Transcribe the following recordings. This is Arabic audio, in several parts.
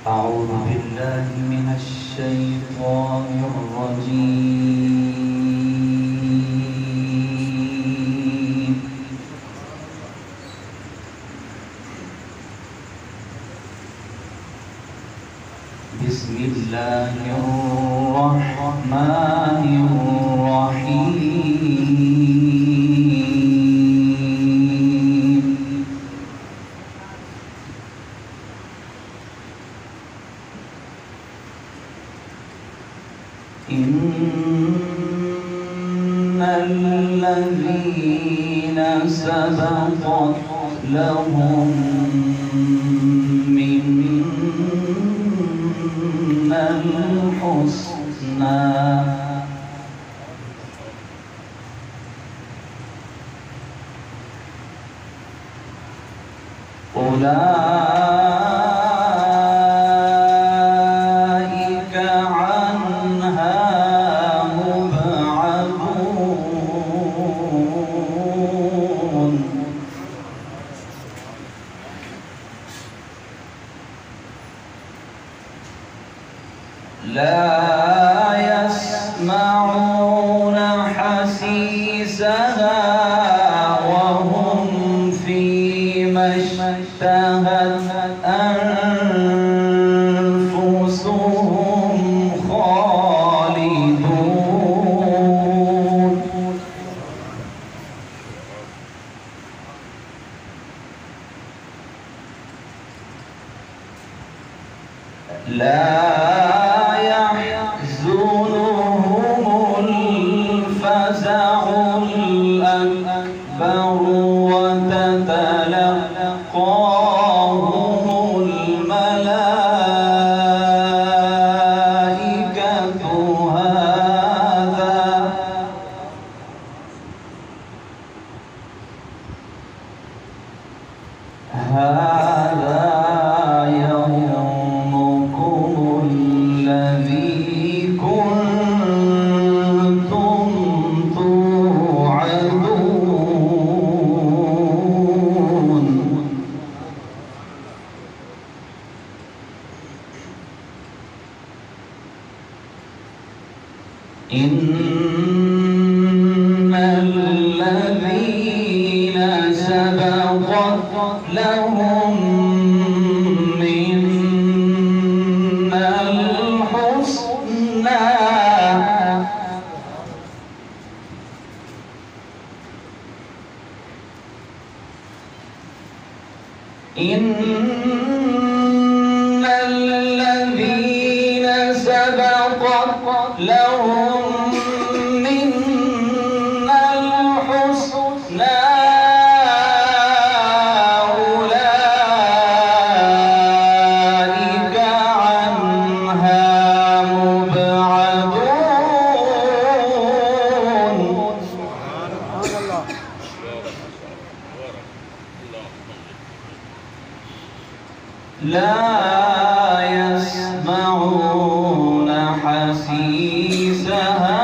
أعوذ بالله من الشيطان الرجيم. بسم الله الرحمن الرحيم. إن الذين سبقت لهم منا الحسنى أولئك عنها مبعدون لا يسمعون حسيسها وهم فيما اشتهت أنفسهم خالدون لا يحزنهم الفزع الأكبر وتتلقاهم الملائكة هذا يومكم الذي كنتم توعدون إن الذين سبقت لهم منا الحسنى إن الذين سبقت لهم منا الحسنى أولئك عنها مبعدون لا يسمعون حسيسها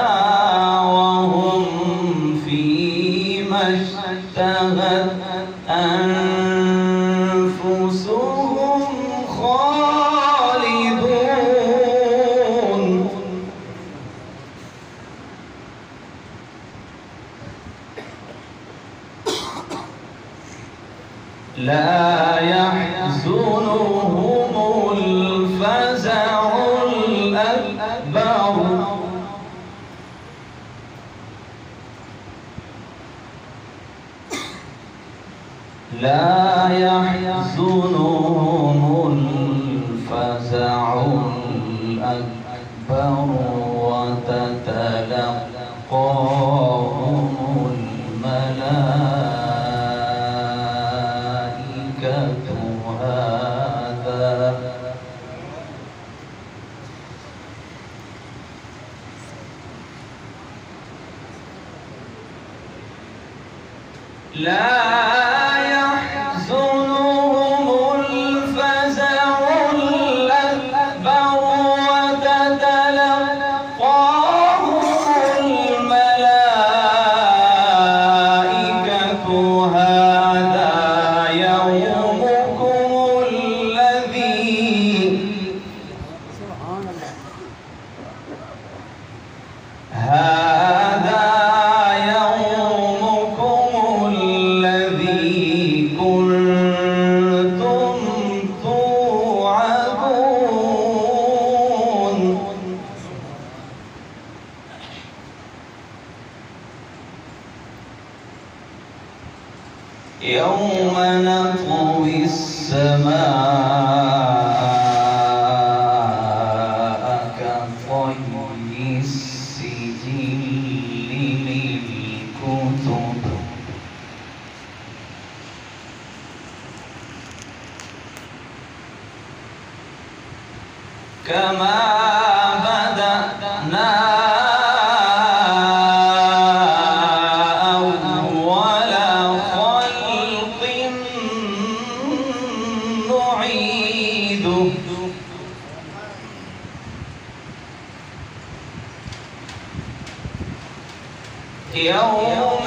وهم فيما اشتهت أنفسهم خالدون لا يحزنهم الفزع الأكبر لا يحزنهم الفزع الأكبر وتتلقاهم الملائكة هذا لا يحزنهم الفزع الأكبر وتتلقاهم الملائكة هذا يومكم الذي كما بدأنا أول خلق نعيده يوم